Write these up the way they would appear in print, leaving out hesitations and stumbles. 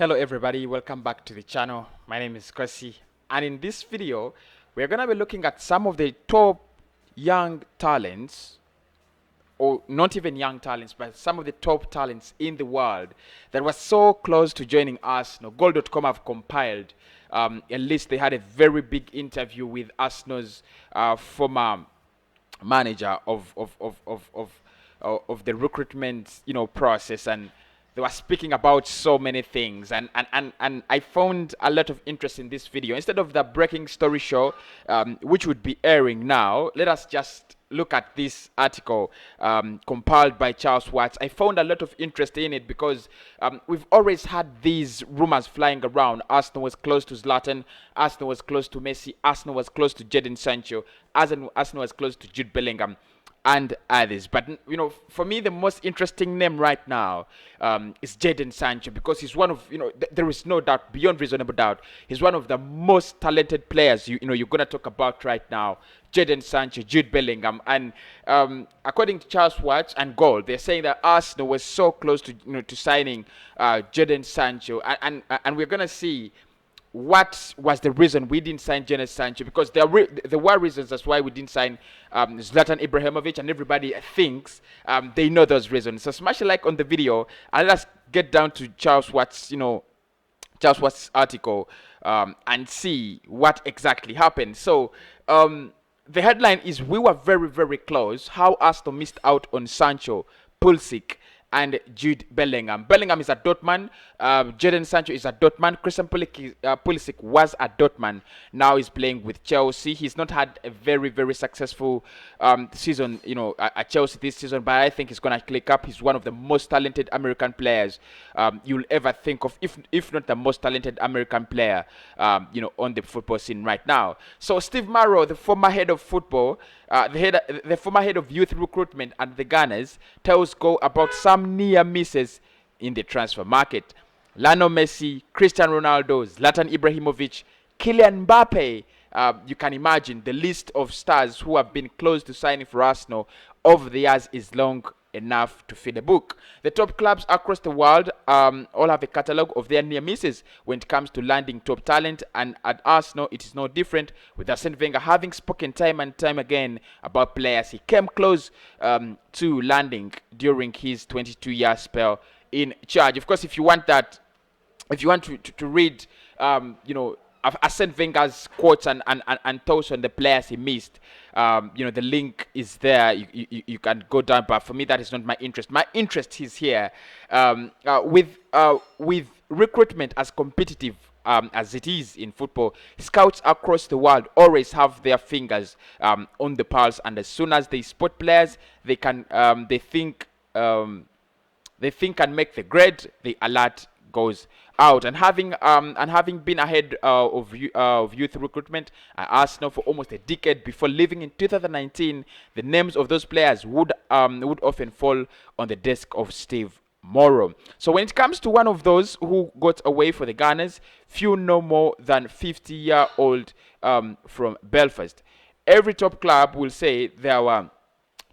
Hello everybody, welcome back to the channel. My name is Kwasi, and in this video we're going to be looking at some of the top young talents, or not even young talents, but some of the top talents in the world that was so close to joining Arsenal. Goal.com have compiled a list. They had a very big interview with Arsenal's former manager of the recruitment process, and they were speaking about so many things, and I found a lot of interest in this video. Instead of the breaking story show, which would be airing now, let us just look at this article compiled by Charles Watts. I found a lot of interest in it because we've always had these rumors flying around. Arsenal was close to Zlatan, Arsenal was close to Messi, Arsenal was close to Jadon Sancho, Arsenal was close to Jude Bellingham, and others. But for me, the most interesting name right now is Jadon Sancho, because he's one of there is no doubt, beyond reasonable doubt, he's one of the most talented players you're gonna talk about right now. Jadon Sancho, Jude Bellingham, and according to Charles Watts and Goal, they're saying that Arsenal was so close to signing Jadon Sancho, and we're gonna see what was the reason we didn't sign Jadon Sancho, because there were reasons as why we didn't sign Zlatan Ibrahimovic, and everybody thinks they know those reasons. So smash a like on the video and let's get down to Charles Watts' article and see what exactly happened. So the headline is, "We were very, very close. How Arsenal missed out on Sancho, Pulisic, and Jude Bellingham." Bellingham is a Dortmund. Jadon Sancho is a Dortmund. Christian Pulisic was a Dortmund. Now he's playing with Chelsea. He's not had a very, very successful season, at Chelsea this season, but I think he's gonna click up. He's one of the most talented American players you'll ever think of, if not the most talented American player, on the football scene right now. So Steve Marrow, the former head of football, the former head of youth recruitment at the Gunners, tells Go about some near misses in the transfer market. Lionel Messi, Cristiano Ronaldo, Zlatan Ibrahimovic, Kylian Mbappe. You can imagine the list of stars who have been close to signing for Arsenal over the years is long enough to fill a book. The top clubs across the world all have a catalogue of their near misses when it comes to landing top talent, and at Arsenal it is no different, with Arsene Wenger having spoken time and time again about players he came close to landing during his 22-year spell in charge. Of course, if you want to read Arsene Wenger's quotes and thoughts on the players he missed, the link is there. You can go down, but for me that is not my interest. My interest is here with recruitment as competitive as it is in football. Scouts across the world always have their fingers on the pulse, and as soon as they spot players they think and make the grade, the alert goes out. And having been ahead of youth recruitment at Arsenal for almost a decade before leaving in 2019, the names of those players would often fall on the desk of Steve Morrow. So when it comes to one of those who got away for the Gunners, few know more than 50-year-old from Belfast. Every top club will say there were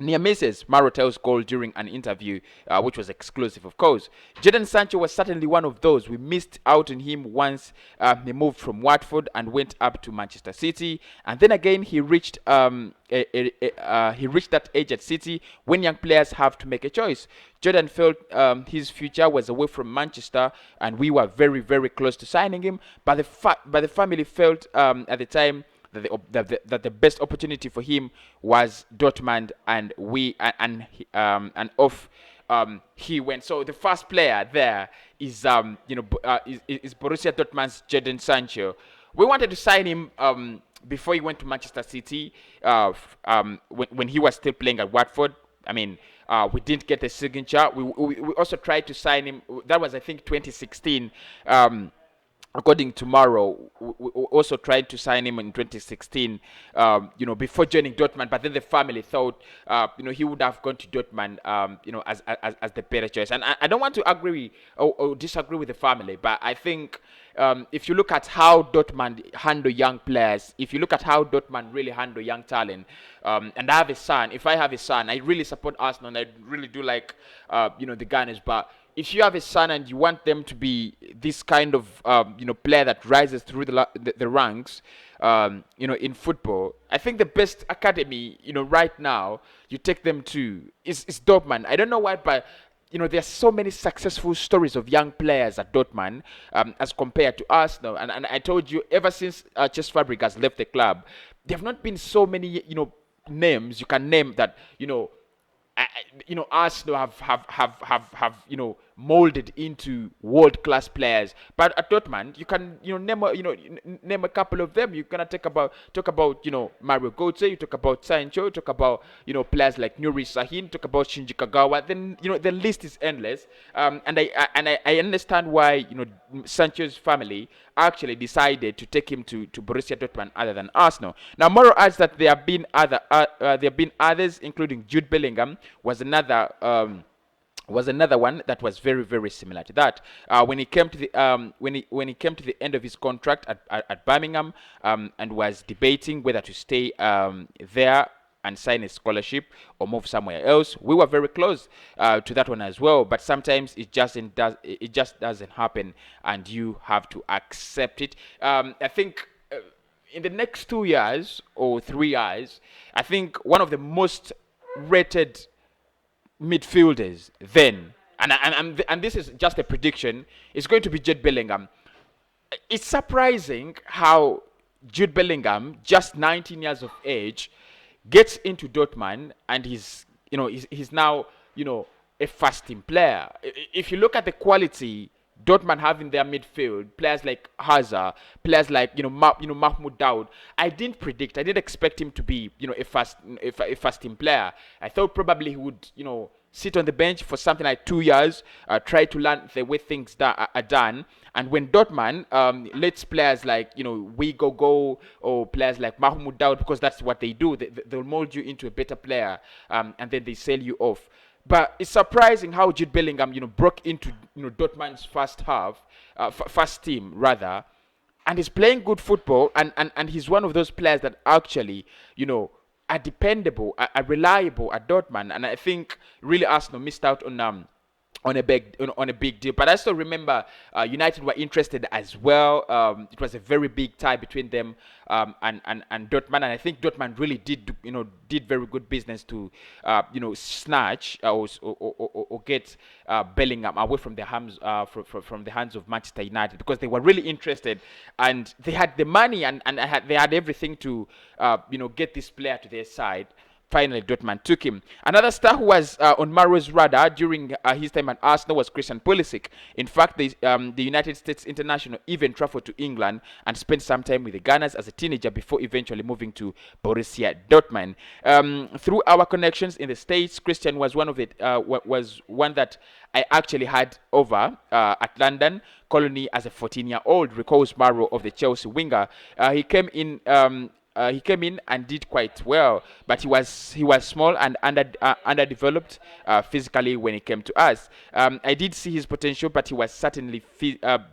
near misses, Maro tells Goal during an interview, which was exclusive, of course. Jadon Sancho was certainly one of those. We missed out on him once he moved from Watford and went up to Manchester City, and then again he reached that age at City when young players have to make a choice. Jordan felt his future was away from Manchester, and we were very, very close to signing him. But the family felt at the time that the best opportunity for him was Dortmund, and off he went. So the first player there is Borussia Dortmund's Jadon Sancho. We wanted to sign him before he went to Manchester City, when he was still playing at Watford. I mean, we didn't get the signature. We also tried to sign him. That was, I think, 2016. According to Morrow, we also tried to sign him in 2016, before joining Dortmund. But then the family thought, he would have gone to Dortmund, as the better choice. And I don't want to agree or disagree with the family, but I think if you look at how Dortmund handle young players, if you look at how Dortmund really handle young talent, and I have a son. If I have a son, I really support Arsenal, and I really do like, the Gunners, but if you have a son and you want them to be this kind of player that rises through the ranks, in football, I think the best academy right now you take them to is Dortmund. I don't know why, but there's so many successful stories of young players at Dortmund, as compared to Arsenal. And I told you, ever since Cesc Fabregas left the club, there have not been so many names you can name that Arsenal have molded into world class players. But at Dortmund, you can name a couple of them. You're gonna talk about Mario Götze. You talk about Sancho. You talk about players like Nuri Sahin. Talk about Shinji Kagawa. Then the list is endless. And I understand why Sancho's family actually decided to take him to Borussia Dortmund other than Arsenal. Now, Moro adds that there have been others, including Jude Bellingham, was another one that was very very similar to that. When he came to the came to the end of his contract at Birmingham, and was debating whether to stay there and sign a scholarship or move somewhere else. We were very close to that one as well, but sometimes it just doesn't happen, and you have to accept it. I think in the next 2 years or 3 years, I think one of the most rated midfielders then, and this is just a prediction, is going to be Jude Bellingham. It's surprising how Jude Bellingham, just 19 years of age, gets into Dortmund, and he's now a first team player. If you look at the quality Dortmund have in their midfield, players like Hazard, players like Mahmoud Daoud, I didn't expect him to be a first team player. I thought probably he would sit on the bench for something like 2 years, try to learn the way things are done. And when Dortmund lets players like Wigogo or players like Mahmoud Daoud, because that's what they do, they'll mold you into a better player, and then they sell you off. But it's surprising how Jude Bellingham broke into Dortmund's first team rather, and he's playing good football, and he's one of those players that actually are dependable, are reliable at Dortmund. And I think really Arsenal missed out on a big deal. But I still remember United were interested as well. It was a very big tie between them and Dortmund, and I think Dortmund really did very good business to snatch or get Bellingham away from the hands of Manchester United, because they were really interested, and they had the money, and they had everything to get this player to their side. Finally, Dortmund took him. Another star who was on Maro's radar during his time at Arsenal was Christian Pulisic. In fact, the United States international even traveled to England and spent some time with the Gunners as a teenager before eventually moving to Borussia Dortmund. Through our connections in the States, Christian was one that I actually had over at London Colony as a 14-year-old, recalls Maro of the Chelsea winger. He came in and did quite well, but he was small and underdeveloped physically when he came to us. I did see his potential, but he was certainly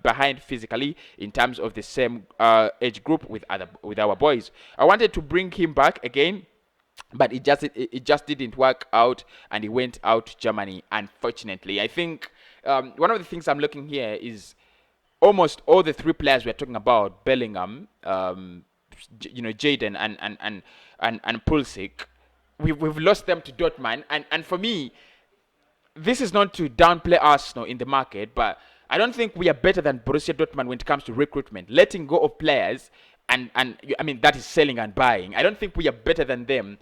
behind physically in terms of the same age group with our boys. I wanted to bring him back again, but it just didn't work out, and he went out to Germany, unfortunately. I think one of the things I'm looking here is almost all the three players we're talking about: Bellingham, Jaden and Pulisic, we've lost them to Dortmund, and for me, this is not to downplay Arsenal in the market, but I don't think we are better than Borussia Dortmund when it comes to recruitment, letting go of players, and I mean that is selling and buying. I don't think we are better than them,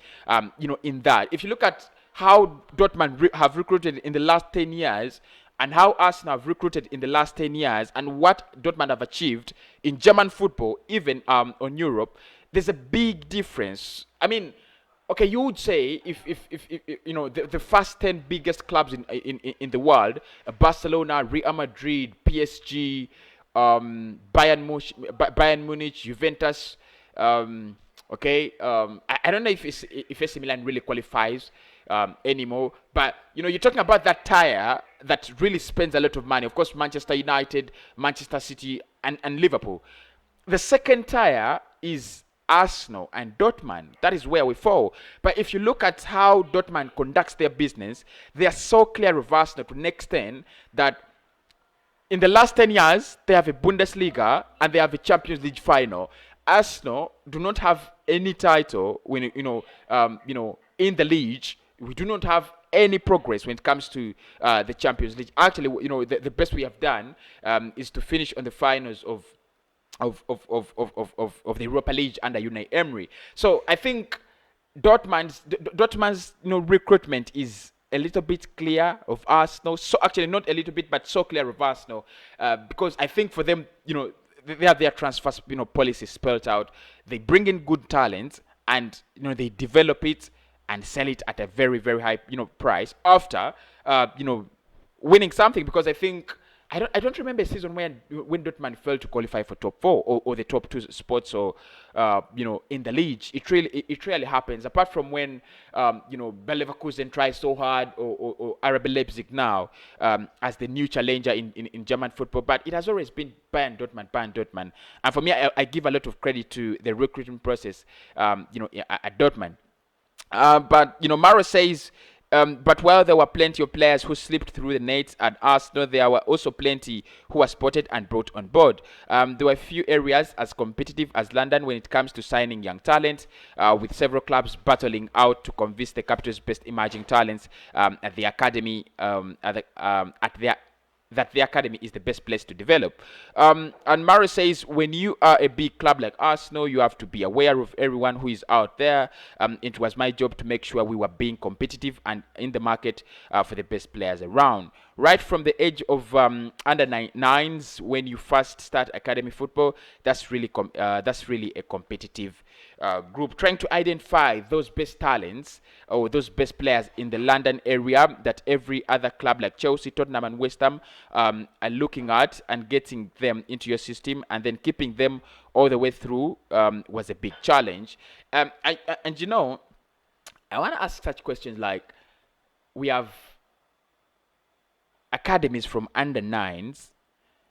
in that. If you look at how Dortmund have recruited in the last 10 years, and how Arsenal have recruited in the last 10 years, and what Dortmund have achieved in German football, even on Europe, there's a big difference. I mean, okay, you would say if the first 10 biggest clubs in the world, Barcelona, Real Madrid, PSG, Bayern Munich, Juventus, I don't know if AC Milan really qualifies anymore, but you're talking about that tier that really spends a lot of money. Of course, Manchester United, Manchester City, and Liverpool. The second tier is Arsenal and Dortmund. That is where we fall. But if you look at how Dortmund conducts their business, they are so clear of Arsenal to an extent that in the last 10 years, they have a Bundesliga and they have a Champions League final. Arsenal do not have any title when in the league. We do not have any progress when it comes to the Champions League. Actually, the best we have done is to finish on the finals of the Europa League under Unai Emery. So I think Dortmund's recruitment is a little bit clear of Arsenal. So actually not a little bit, but so clear of Arsenal, because I think for them, they have their transfer policy spelled out. They bring in good talent and they develop it and sell it at a very very high price after winning something, because I think I don't remember a season when Dortmund failed to qualify for top four or the top two spots, or in the league. It really happens. Apart from when Bayer Leverkusen tries so hard, or RB Leipzig now as the new challenger in German football, but it has always been Bayern Dortmund. And for me, I give a lot of credit to the recruitment process at Dortmund. But Maro says, but while there were plenty of players who slipped through the nets at Arsenal, there were also plenty who were spotted and brought on board. There were few areas as competitive as London when it comes to signing young talent, with several clubs battling out to convince the capital's best emerging talents at the academy at their that the academy is the best place to develop. And Mara says, when you are a big club like Arsenal, you have to be aware of everyone who is out there. It was my job to make sure we were being competitive and in the market for the best players around. Right from the age of under nines, when you first start academy football, that's really a competitive group, trying to identify those best talents or those best players in the London area that every other club like Chelsea, Tottenham, and West Ham are looking at, and getting them into your system and then keeping them all the way through was a big challenge. I want to ask such questions like, we have academies from under nines,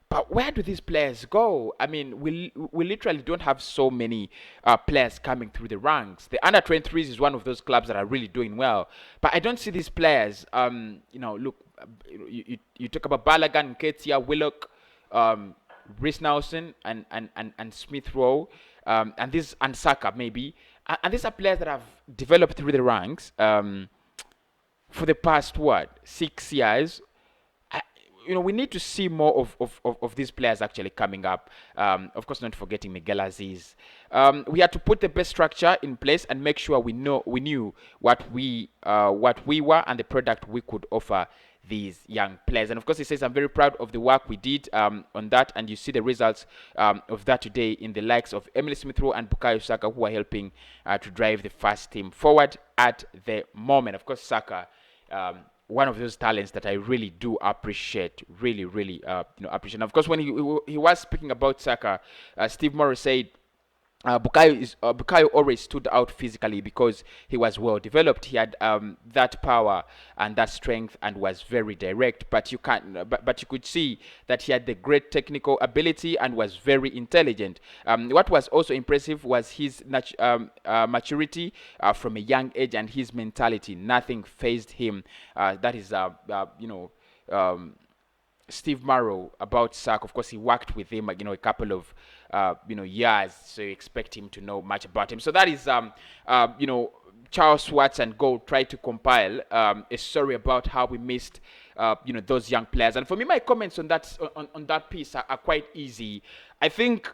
but where do these players go? I mean, we literally don't have so many players coming through the ranks. The under 23s is one of those clubs that are really doing well, but I don't see these players. Look, you talk about Balogun, Nketiah, Willock, Reece Nelson, and Smith Rowe, and Saka maybe, and these are players that have developed through the ranks for the past 6 years. We need to see more of these players actually coming up. Of course, not forgetting Miguel Aziz. We had to put the best structure in place and make sure we knew what we were and the product we could offer these young players. And of course, he says, I'm very proud of the work we did on that, and you see the results of that today in the likes of Emily Smith-Rowe and Bukayo Saka, who are helping to drive the first team forward at the moment. Of course, Saka, one of those talents that I really do appreciate, really appreciate. And of course, when he was speaking about Saka, Steve Morris said, Bukayo always stood out physically because he was well developed. He had that power and that strength and was very direct. But you could see that he had the great technical ability and was very intelligent. What was also impressive was his maturity from a young age and his mentality. Nothing fazed him. That is Steve Marrow about Saka. Of course, he worked with him, a couple of years, so you expect him to know much about him. So that is Charles Watts and Gold tried to compile a story about how we missed those young players. And for me, my comments on that piece are quite easy. I think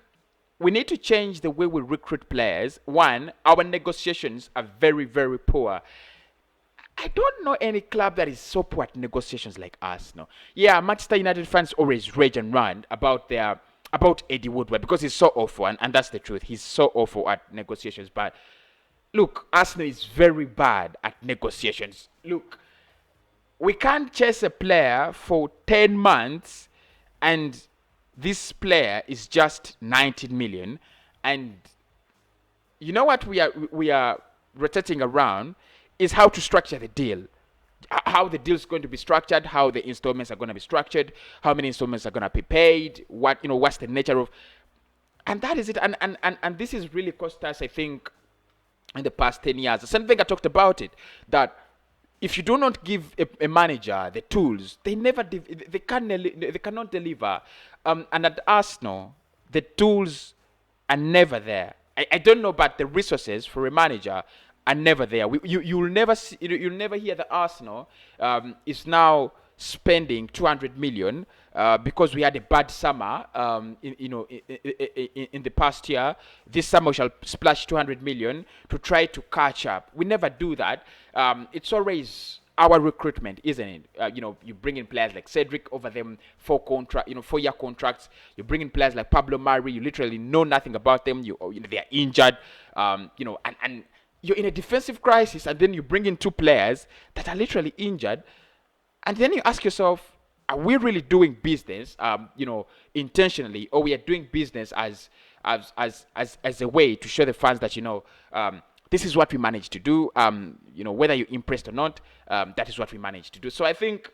we need to change the way we recruit players. One, our negotiations are very, very poor. I don't know any club that is so poor at negotiations like Arsenal. Yeah, Manchester United fans always rage and rant about Eddie Woodward because he's so awful, and that's the truth. He's so awful at negotiations. But look, Arsenal is very bad at negotiations. Look, we can't chase a player for 10 months, and this player is just 19 million. And you know what we are rotating around is how to structure the deal. How the deal is going to be structured, how the installments are going to be structured, how many installments are going to be paid, what's the nature of. And that is it. And this is really cost us, I think, in the past 10 years. Arsene Wenger talked about it, that if you do not give a manager the tools, they cannot deliver. And at Arsenal, the tools are never there. I don't know, but the resources for a manager are never there. You'll never see, you'll never hear that Arsenal is now spending 200 million because we had a bad summer in the past year. This summer we shall splash 200 million to try to catch up. We never do that. It's always our recruitment, isn't it? You bring in players like Cedric, over them 4-year contracts. You bring in players like Pablo Mari. You literally know nothing about them. They are injured. And you're in a defensive crisis, and then you bring in two players that are literally injured, and then you ask yourself, are we really doing business, intentionally, or we are doing business as a way to show the fans that this is what we managed to do. Whether you're impressed or not, that is what we managed to do. So I think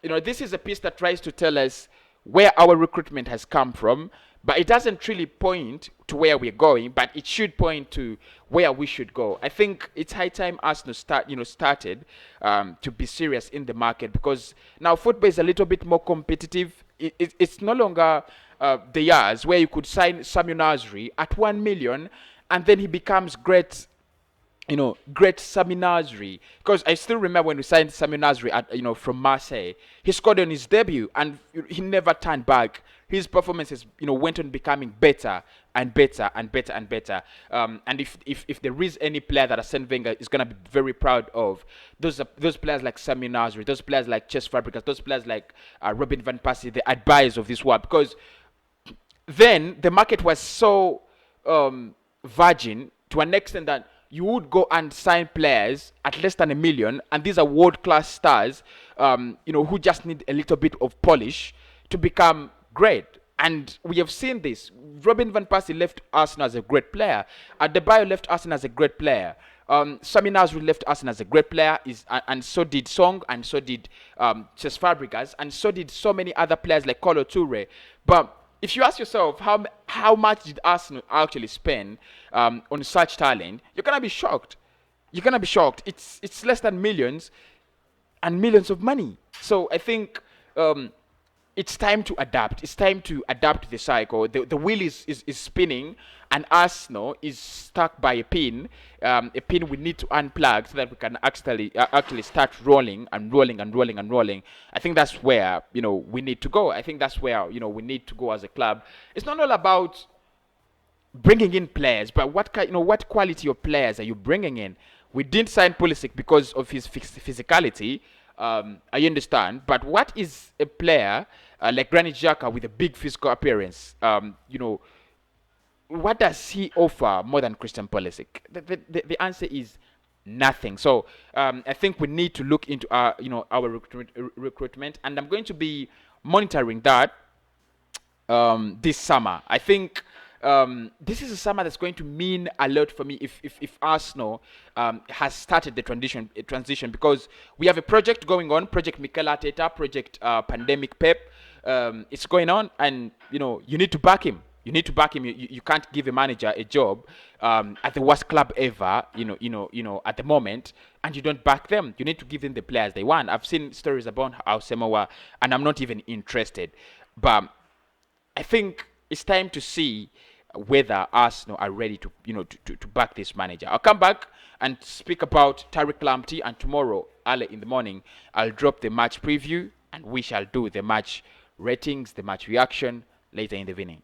this is a piece that tries to tell us where our recruitment has come from, but it doesn't really point to where we're going, but it should point to where we should go. I think it's high time Arsenal started to be serious in the market, because now football is a little bit more competitive. It's no longer the years where you could sign Samuel Nasri at 1 million and then he becomes great Sami Nasri. Because I still remember when we signed Sami Nasri from Marseille, he scored on his debut and he never turned back. His performances, went on becoming better and better and better and better. And if there is any player that Arsene Wenger is gonna be very proud of, those players like Sami Nasri, those players like Cesc Fabregas, those players like Robin van Persie, the advisors of this world. Because then the market was so virgin to an extent that you would go and sign players at less than 1 million, and these are world-class stars, who just need a little bit of polish to become great. And we have seen this. Robin van Persie left Arsenal as a great player. Adebayo left Arsenal as a great player. Sami Nasri left Arsenal as a great player, and so did Song, and so did Cesc Fabregas, and so did so many other players like Kolo Toure. But if you ask yourself how much did Arsenal actually spend on such talent, you're gonna be shocked. You're gonna be shocked. It's less than millions and millions of money. So I think it's time to adapt. It's time to adapt to the cycle. The wheel is spinning, and Arsenal is stuck by a pin we need to unplug so that we can actually start rolling and rolling and rolling and rolling. I think that's where we need to go. I think that's where we need to go as a club. It's not all about bringing in players, but what quality of players are you bringing in? We didn't sign Pulisic because of his physicality. I understand, but what is a player like Granit Xhaka with a big physical appearance? What does he offer more than Christian Pulisic? The answer is nothing. So I think we need to look into our recruitment, and I'm going to be monitoring that this summer. I think this is a summer that's going to mean a lot for me if Arsenal has started the transition, because we have a project going on, Project Mikel Arteta, Project Pandemic Pep. It's going on, and you need to back him. You need to back him. You can't give a manager a job at the worst club ever, at the moment, and you don't back them. You need to give them the players they want. I've seen stories about how Semowa, and I'm not even interested. But I think it's time to see whether Arsenal are ready to back this manager. I'll come back and speak about Tariq Lamptey, and tomorrow early in the morning I'll drop the match preview, and we shall do the match ratings, the match reaction later in the evening.